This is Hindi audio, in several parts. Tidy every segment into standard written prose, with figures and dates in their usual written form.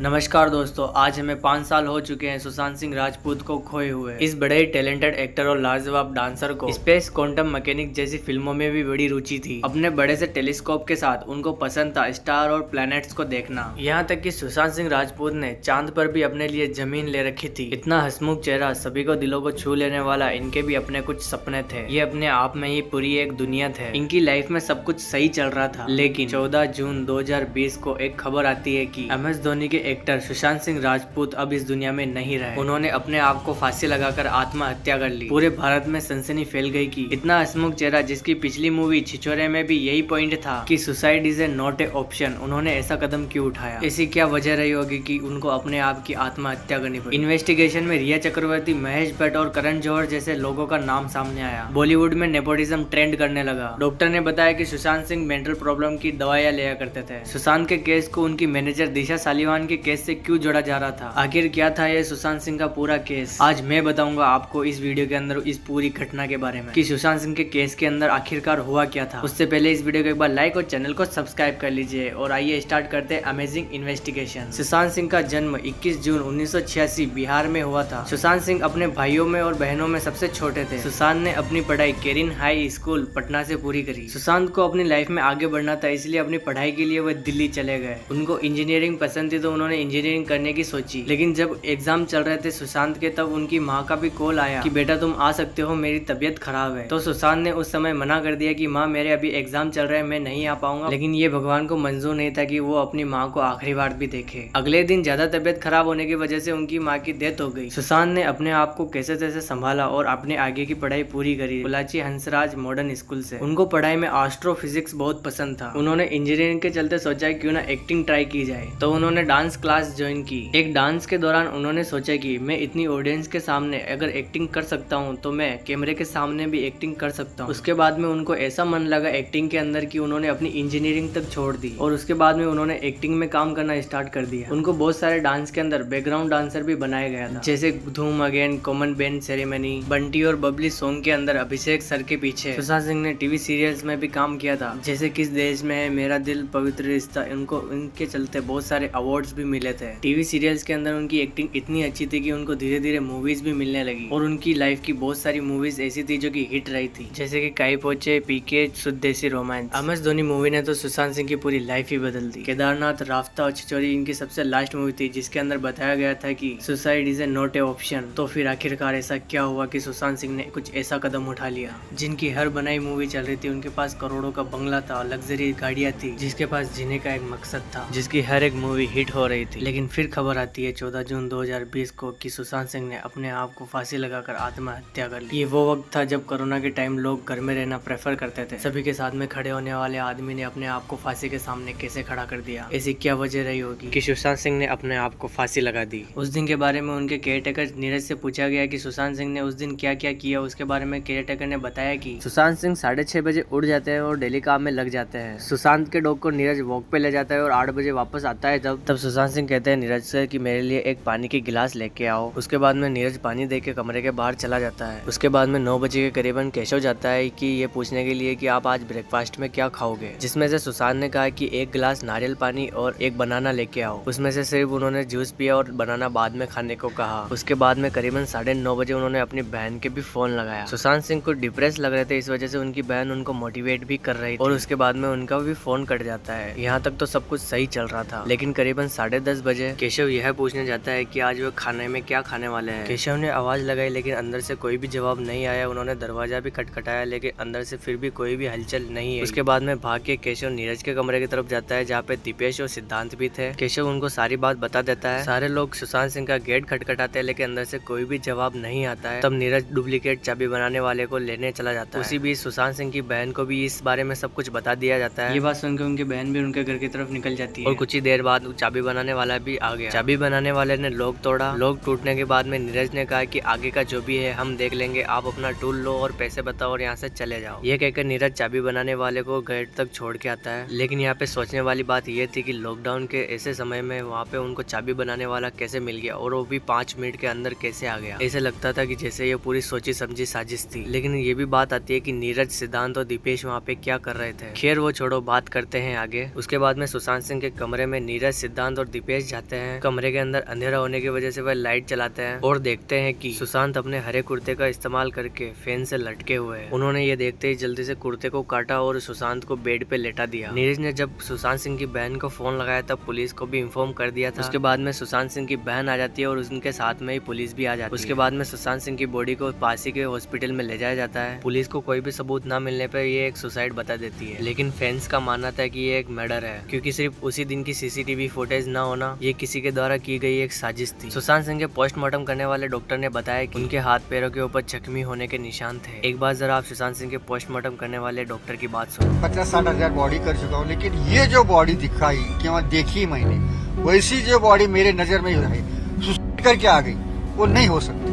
नमस्कार दोस्तों, आज हमें 5 साल हो चुके हैं सुशांत सिंह राजपूत को खोए हुए। इस बड़े ही टैलेंटेड एक्टर और लाजवाब डांसर को स्पेस क्वांटम मैकेनिक जैसी फिल्मों में भी बड़ी रुचि थी। अपने बड़े से टेलीस्कोप के साथ उनको पसंद था स्टार और प्लैनेट्स को देखना। यहाँ तक कि सुशांत सिंह राजपूत ने चांद पर भी अपने लिए जमीन ले रखी थी। इतना हंसमुख चेहरा, सभी को दिलों को छू लेने वाला, इनके भी अपने कुछ सपने थे। ये अपने आप में ही पूरी एक दुनिया थे। इनकी लाइफ में सब कुछ सही चल रहा था, लेकिन 14 जून 2020 को एक खबर आती है कि MS धोनी के एक्टर सुशांत सिंह राजपूत अब इस दुनिया में नहीं रहे। उन्होंने अपने आप को फांसी लगाकर आत्महत्या कर ली। पूरे भारत में सनसनी फैल गई कि इतना हंसमुख चेहरा, जिसकी पिछली मूवी छिछोरे में भी यही पॉइंट था कि suicide is a not A option, उन्होंने ऐसा कदम क्यों उठाया। ऐसी क्या वजह रही होगी कि उनको अपने आप की आत्महत्या करनी पड़ी। इन्वेस्टिगेशन में रिया चक्रवर्ती, महेश भट्ट और करण जौहर जैसे लोगों का नाम सामने आया। बॉलीवुड में नेपोटिज्म ट्रेंड करने लगा। डॉक्टर ने बताया कि सुशांत सिंह मेंटल प्रॉब्लम की दवाइयां लिया करते थे। सुशांत के केस को उनकी मैनेजर दिशा सालीवान के केस से क्यों जोड़ा जा रहा था। आखिर क्या था ये सुशांत सिंह का पूरा केस, आज मैं बताऊंगा आपको इस वीडियो के अंदर इस पूरी घटना के बारे में कि सुशांत सिंह के केस के अंदर आखिरकार हुआ क्या था। उससे पहले इस वीडियो को एक बार लाइक और चैनल को सब्सक्राइब कर लीजिए और आइए स्टार्ट करते हैं अमेजिंग इन्वेस्टिगेशन। सुशांत सिंह का जन्म 21 जून 1986 बिहार में हुआ था। सुशांत सिंह अपने भाइयों में और बहनों में सबसे छोटे थे। सुशांत ने अपनी पढ़ाई केरिन हाई स्कूल पटना से पूरी करी। सुशांत को अपनी लाइफ में आगे बढ़ना था, इसलिए अपनी पढ़ाई के लिए वह दिल्ली चले गए। उनको इंजीनियरिंग पसंद थी तो उन्होंने इंजीनियरिंग करने की सोची, लेकिन जब एग्जाम चल रहे थे सुशांत के, तब उनकी माँ का भी कॉल आया कि बेटा तुम आ सकते हो, मेरी तबीयत खराब है। तो सुशांत ने उस समय मना कर दिया कि माँ मेरे अभी एग्जाम चल रहे हैं, मैं नहीं आ पाऊंगा। लेकिन ये भगवान को मंजूर नहीं था कि वो अपनी माँ को आखिरी बार भी देखे। अगले दिन ज्यादा तबीयत खराब होने की वजह से उनकी माँ की डेथ हो गई। सुशांत ने अपने आप को कैसे तैसे संभाला और अपने आगे की पढ़ाई पूरी करी पोलाची हंसराज मॉडर्न स्कूल से। उनको पढ़ाई में एस्ट्रोफिजिक्स बहुत पसंद था। उन्होंने इंजीनियरिंग के चलते सोचा क्यों ना एक्टिंग ट्राई की जाए, तो उन्होंने डांस क्लास ज्वाइन की। एक डांस के दौरान उन्होंने सोचा कि मैं इतनी ऑडियंस के सामने अगर एक्टिंग कर सकता हूँ तो मैं कैमरे के सामने भी एक्टिंग कर सकता हूँ। उसके बाद में उनको ऐसा मन लगा एक्टिंग के अंदर कि उन्होंने अपनी इंजीनियरिंग तक छोड़ दी और उसके बाद में उन्होंने एक्टिंग में काम करना स्टार्ट कर दिया। उनको बहुत सारे डांस के अंदर बैकग्राउंड डांसर भी बनाया गया था, जैसे धूम again, common band ceremony, Bunty और बबली सॉन्ग के अंदर अभिषेक सर के पीछे। सुशांत सिंह ने टीवी सीरियल्स में भी काम किया था, जैसे किस देश में है, मेरा दिल, पवित्र रिश्ता। उनको इनके चलते बहुत सारे अवार्ड्स भी मिले थे। टीवी सीरियल्स के अंदर उनकी एक्टिंग इतनी अच्छी थी कि उनको धीरे धीरे मूवीज भी मिलने लगी और उनकी लाइफ की बहुत सारी मूवीज ऐसी थी जो कि हिट रही थी, जैसे कि Kai Po Che, PK, Shuddh Desi romance. MS Dhoni movie ने तो सुशांत सिंह की पूरी लाइफ ही बदल दी। केदारनाथ, राफ्ता और छिछोरी इनकी सबसे लास्ट मूवी थी, जिसके अंदर बताया गया था कि suicide is a not A option. तो फिर आखिरकार ऐसा क्या हुआ कि सुशांत सिंह ने कुछ ऐसा कदम उठा लिया। जिनकी हर बनाई मूवी चल रही थी, उनके पास करोड़ों का बंगला था, लग्जरी गाड़ियां थी, जिसके पास जीने का एक मकसद था, जिसकी हर एक मूवी हिट हो रही थी। लेकिन फिर खबर आती है 14 जून 2020 को कि सुशांत सिंह ने अपने आप को फांसी लगाकर आत्महत्या कर ली। ये वो वक्त था जब कोरोना के टाइम लोग घर में रहना प्रेफर करते थे। सभी के साथ में खड़े होने वाले आदमी ने अपने आप को फांसी के सामने कैसे खड़ा कर दिया। ऐसी क्या वजह रही होगी कि सुशांत सिंह ने अपने आप को फांसी लगा दी। उस दिन के बारे में उनके केयरटेकर नीरज से पूछा गया कि सुशांत सिंह ने उस दिन क्या क्या किया। उसके बारे में केयरटेकर ने बताया कि सुशांत सिंह 6:30 बजे उठ जाते हैं और डेली काम में लग जाते हैं। सुशांत के डॉग को नीरज वॉक पे ले जाता है और 8 बजे वापस आता है। तब सुशांत सिंह कहते हैं नीरज से कि मेरे लिए एक पानी की गिलास लेके आओ। उसके बाद में नीरज पानी दे के कमरे के बाहर चला जाता है। उसके बाद में 9 बजे के करीबन केशव जाता है कि ये पूछने के लिए कि आप आज ब्रेकफास्ट में क्या खाओगे, जिसमें से सुशांत ने कहा कि एक गिलास नारियल पानी और एक बनाना लेके आओ। उसमें से सिर्फ उन्होंने जूस पिया और बनाना बाद में खाने को कहा। उसके बाद में करीबन 9:30 बजे उन्होंने अपनी बहन के भी फोन लगाया। सुशांत सिंह को डिप्रेस लग रहे थे, इस वजह से उनकी बहन उनको मोटिवेट भी कर रही थी और उसके बाद में उनका भी फोन कट जाता है। यहाँ तक तो सब कुछ सही चल रहा था, लेकिन करीबन 10:30 बजे केशव यह पूछने जाता है कि आज वो खाने में क्या खाने वाले हैं। केशव ने आवाज लगाई, लेकिन अंदर से कोई भी जवाब नहीं आया। उन्होंने दरवाजा भी खटखटाया, लेकिन अंदर से फिर भी कोई भी हलचल नहीं है। उसके बाद में भाग के केशव नीरज के कमरे की तरफ जाता है, जहाँ पे दीपेश और सिद्धांत भी थे। केशव उनको सारी बात बता देता है। सारे लोग सुशांत सिंह का गेट खटखटाते हैं, लेकिन अंदर से कोई भी जवाब नहीं आता है। तब नीरज डुप्लीकेट चाबी बनाने वाले को लेने चला जाता है। उसी बीच सुशांत सिंह की बहन को भी इस बारे में सब कुछ बता दिया जाता है। ये बात सुनकर उनकी बहन भी उनके घर की तरफ निकल जाती है और कुछ ही देर बाद चाबी बनाने वाला भी आ गया। चाबी बनाने वाले ने लॉक तोड़ा। लॉक टूटने के बाद में नीरज ने कहा कि आगे का जो भी है हम देख लेंगे, आप अपना टूल लो और पैसे बताओ और यहाँ से चले जाओ। ये कहकर नीरज चाबी बनाने वाले को गेट तक छोड़ के आता है। लेकिन यहाँ पे सोचने वाली बात ये थी कि लॉकडाउन के ऐसे समय में वहाँ पे उनको चाबी बनाने वाला कैसे मिल गया और वो भी 5 मिनट के अंदर कैसे आ गया। ऐसे लगता था कि जैसे ये पूरी सोची समझी साजिश थी। लेकिन ये भी बात आती है कि नीरज, सिद्धांत और दीपेश वहाँ पे क्या कर रहे थे। खैर वो छोड़ो, बात करते हैं आगे। उसके बाद में सुशांत सिंह के कमरे में नीरज, सिद्धांत और और दीपेश जाते हैं कमरे के अंदर। अंधेरा होने की वजह से वह लाइट चलाते हैं और देखते हैं कि सुशांत अपने हरे कुर्ते का इस्तेमाल करके फैन से लटके हुए हैं। उन्होंने ये देखते ही जल्दी से कुर्ते को काटा और सुशांत को बेड पे लेटा दिया। नीरज ने जब सुशांत सिंह की बहन को फोन लगाया तब पुलिस को भी इन्फॉर्म कर दिया था। उसके बाद में सुशांत सिंह की बहन आ जाती है और उनके साथ में ही पुलिस भी आ जाती है। उसके बाद में सुशांत सिंह की बॉडी को पास ही के हॉस्पिटल में ले जाया जाता है। पुलिस को कोई भी सबूत न मिलने पर ये एक सुसाइड बता देती है, लेकिन फैंस का मानना था कि ये एक मर्डर है, क्योंकि सिर्फ उसी दिन की सीसीटीवी फुटेज न होना ये किसी के द्वारा की गई एक साजिश थी। सुशांत सिंह के पोस्टमार्टम करने वाले डॉक्टर ने बताया कि उनके हाथ पैरों के ऊपर जख्मी होने के निशान थे। एक बार जरा आप सुशांत सिंह के पोस्टमार्टम करने वाले डॉक्टर की बात सुनो। 50-60 हजार बॉडी कर चुका हूँ, लेकिन ये जो बॉडी दिखाई कि वहाँ देखी मैंने, वैसी जो बॉडी मेरे नजर में है सुसाइड करके आ गई, वो नहीं हो सकती।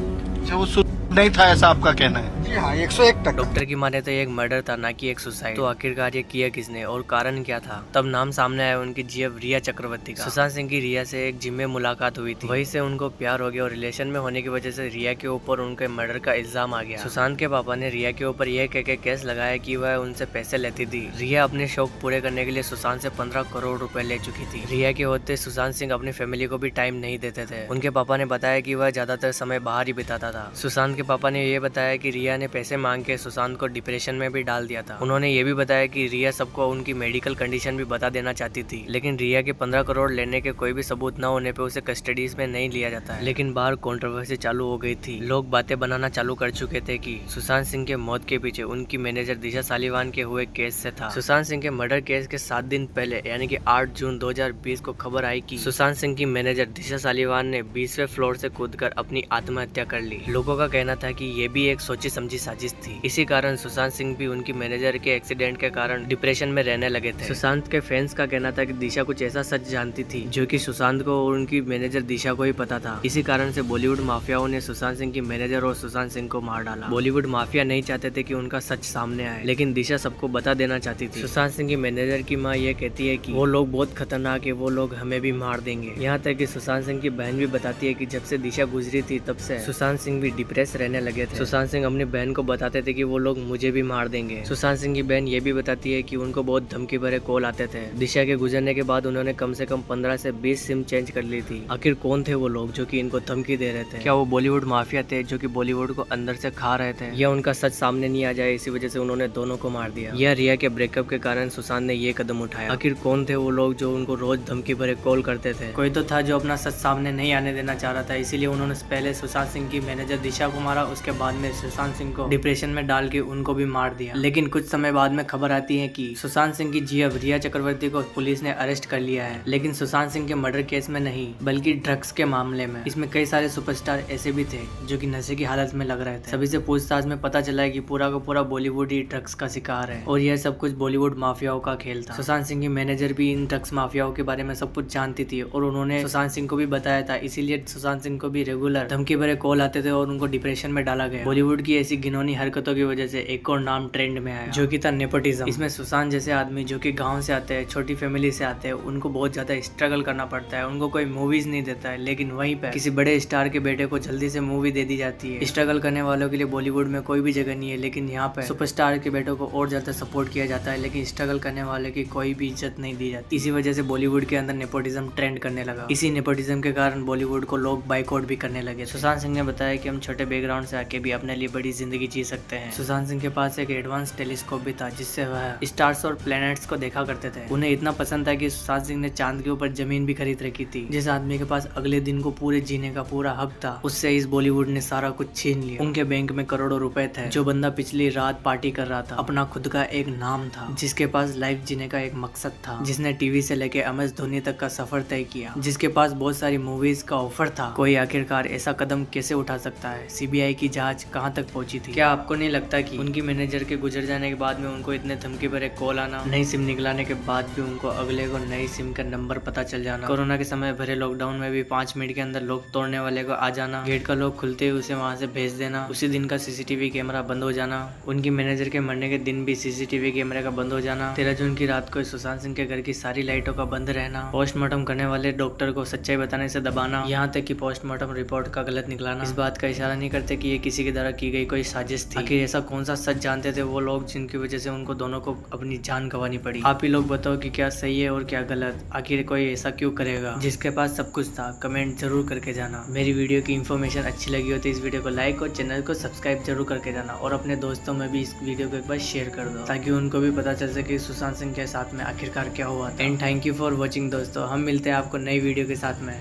वो नहीं था ऐसा आपका कहना है? जी हाँ, 101 तक। डॉक्टर की माने तो ये एक मर्डर था, ना कि एक सुसाइड। तो आखिरकार ये किया किसने और कारण क्या था? तब नाम सामने आया उनकी जीएफ रिया चक्रवर्ती का। सुशांत सिंह की रिया से एक जिम में मुलाकात हुई थी, वहीं से उनको प्यार हो गया और रिलेशन में होने की वजह से रिया के ऊपर उनके मर्डर का इल्जाम आ गया। सुशांत के पापा ने रिया के ऊपर यह कह के केस लगाया कि वह उनसे पैसे लेती थी। रिया अपने शौक पूरे करने के लिए सुशांत से 15 करोड़ रुपए ले चुकी थी। रिया के होते सुशांत सिंह अपनी फैमिली को भी टाइम नहीं देते थे। उनके पापा ने बताया कि वह ज्यादातर समय बाहर ही बिताता था। सुशांत के पापा ने यह बताया कि रिया ने पैसे मांग के सुशांत को डिप्रेशन में भी डाल दिया था। उन्होंने ये भी बताया कि रिया सबको उनकी मेडिकल कंडीशन भी बता देना चाहती थी, लेकिन रिया के 15 करोड़ लेने के कोई भी सबूत न होने पे उसे कस्टडीज में नहीं लिया जाता है। लेकिन बाहर कंट्रोवर्सी चालू हो गई थी। लोग बातें बनाना चालू कर चुके थे कि सुशांत सिंह के मौत के पीछे उनकी मैनेजर दिशा सालीवान के हुए केस से था। सुशांत सिंह के मर्डर केस के 7 दिन पहले यानी कि 8 जून 2020 को खबर आई कि सुशांत सिंह की मैनेजर दिशा सालीवान ने 20वें फ्लोर से कूदकर अपनी आत्महत्या कर ली। लोगों का कहना था कि ये भी एक सोची समझी साजिश थी। इसी कारण सुशांत सिंह भी उनकी मैनेजर के एक्सीडेंट के कारण डिप्रेशन में रहने लगे थे। सुशांत के फैंस का कहना था कि दिशा कुछ ऐसा सच जानती थी जो कि सुशांत को और उनकी मैनेजर दिशा को ही पता था। इसी कारण से बॉलीवुड माफियाओं ने सुशांत सिंह की मैनेजर और सुशांत सिंह को मार डाला। बॉलीवुड माफिया नहीं चाहते थे कि उनका सच सामने आए, लेकिन दिशा सबको बता देना चाहती थी। सुशांत सिंह की मैनेजर की माँ ये कहती है कि वो लोग बहुत खतरनाक है, वो लोग हमें भी मार देंगे। यहाँ तक कि सुशांत सिंह की बहन भी बताती है कि जब से दिशा गुजरी थी तब से सुशांत सिंह भी डिप्रेस रहने लगे थे। सुशांत सिंह अपनी बहन को बताते थे कि वो लोग मुझे भी मार देंगे। सुशांत सिंह की बहन ये भी बताती है कि उनको बहुत धमकी भरे कॉल आते थे। दिशा के गुजरने के बाद उन्होंने कम से कम 15 से 20 सिम चेंज कर ली थी। आखिर कौन थे वो लोग जो कि इनको धमकी दे रहे थे? क्या वो बॉलीवुड माफिया थे जो कि बॉलीवुड को अंदर से खा रहे थे, या उनका सच सामने नहीं आ जाए इसी वजह से उन्होंने दोनों को मार दिया, या रिया के ब्रेकअप के कारण सुशांत ने ये कदम उठाया? आखिर कौन थे वो लोग जो उनको रोज धमकी भरे कॉल करते थे? कोई तो था जो अपना सच सामने नहीं आने देना चाह रहा था, इसीलिए उन्होंने पहले सुशांत सिंह की मैनेजर दिशा को मारा, उसके बाद में सुशांत सिंह को डिप्रेशन में डाल के उनको भी मार दिया। लेकिन कुछ समय बाद में खबर आती है कि सुशांत सिंह की जीएफ रिया चक्रवर्ती को पुलिस ने अरेस्ट कर लिया है, लेकिन सुशांत सिंह के मर्डर केस में नहीं बल्कि ड्रग्स के मामले में। इसमें कई सारे सुपरस्टार ऐसे भी थे जो कि नशे की हालत में लग रहे थे। सभी से पूछताछ में पता चला है कि पूरा का पूरा बॉलीवुड ही ड्रग्स का शिकार है और यह सब कुछ बॉलीवुड माफियाओं का खेल था। सुशांत सिंह की मैनेजर भी इन ड्रग्स माफियाओं के बारे में सब कुछ जानती थी और उन्होंने सुशांत सिंह को भी बताया था, इसीलिए सुशांत सिंह को भी रेगुलर धमकी भरे कॉल आते थे और उनको डिप्रेशन में डाला गया। बॉलीवुड की ऐसी घिनौनी हरकतों की वजह से एक और नाम ट्रेंड में आया जो कि था नेपोटिज्म। इसमें सुशांत जैसे आदमी जो कि गांव से आते हैं, छोटी फैमिली से आते हैं, उनको बहुत ज्यादा स्ट्रगल करना पड़ता है, उनको कोई मूवीज नहीं देता है, लेकिन वहीं पे किसी बड़े स्टार के बेटे को जल्दी से मूवी दे दी जाती है। स्ट्रगल करने वालों के लिए बॉलीवुड में कोई भी जगह नहीं है, लेकिन यहाँ पे सुपरस्टार के बेटों को और ज्यादा सपोर्ट किया जाता है, लेकिन स्ट्रगल करने वाले की कोई भी इज्जत नहीं दी जाती। इसी वजह से बॉलीवुड के अंदर नेपोटिज्म ट्रेंड करने लगा। इसी नेपोटिज्म के कारण बॉलीवुड को लोग बाइकआउट भी करने लगे। सुशांत सिंह ने बताया कि हम छोटे बैकग्राउंड से आके भी अपने लिए बड़ी जिंदगी जी सकते हैं। सुशांत सिंह के पास एक एडवांस टेलीस्कोप भी था जिससे वह स्टार्स और प्लैनेट्स को देखा करते थे। उन्हें इतना पसंद था कि सुशांत सिंह ने चांद के ऊपर जमीन भी खरीद रखी थी। जिस आदमी के पास अगले दिन को पूरे जीने का पूरा हक था, उससे इस बॉलीवुड ने सारा कुछ छीन लिया। उनके बैंक में करोड़ों रुपए थे। जो बंदा पिछली रात पार्टी कर रहा था, अपना खुद का एक नाम था, जिसके पास लाइफ जीने का एक मकसद था, जिसने टीवी से लेके MS धोनी तक का सफर तय किया, जिसके पास बहुत सारी मूवीज का ऑफर था, कोई आखिरकार ऐसा कदम कैसे उठा सकता है? CBI की जांच कहां तक पहुंची थी? क्या आपको नहीं लगता कि उनकी मैनेजर के गुजर जाने के बाद में उनको इतने धमकी भरे कॉल आना, नई सिम निकलाने के बाद भी उनको अगले को नई सिम का नंबर पता चल जाना, कोरोना के समय भरे लॉकडाउन में भी 5 मिनट के अंदर लोग तोड़ने वाले को आ जाना, गेट का लोग खुलते ही उसे वहां से भेज देना, उसी दिन का CCTV कैमरा बंद हो जाना, उनकी मैनेजर के मरने के दिन भी CCTV कैमरे का बंद हो जाना, 13 जून की रात को सुशांत सिंह के घर की सारी लाइटों का बंद रहना, पोस्टमार्टम करने वाले डॉक्टर को सच्चाई बताने से दबाना, यहाँ तक कि पोस्टमार्टम रिपोर्ट का गलत निकलाना। इस बात का इशारा नहीं करते कि ये किसी के द्वारा की गई कोई कोई साजिश थी। आखिर ऐसा कौन सा सच जानते थे वो लोग जिनकी वजह से उनको दोनों को अपनी जान गंवानी पड़ी। आप ही लोग बताओ कि क्या सही है और क्या गलत। आखिर कोई ऐसा क्यों करेगा जिसके पास सब कुछ था। कमेंट जरूर करके जाना। मेरी वीडियो की इन्फॉर्मेशन अच्छी लगी हो तो इस वीडियो को लाइक और चैनल को सब्सक्राइब जरूर करके जाना और अपने दोस्तों में भी इस वीडियो को एक बार शेयर कर दो ताकि उनको भी पता चल सके सुशांत सिंह के साथ में आखिरकार क्या हुआ था। And thank you for watching दोस्तों। हम मिलते हैं आपको नई वीडियो के साथ में।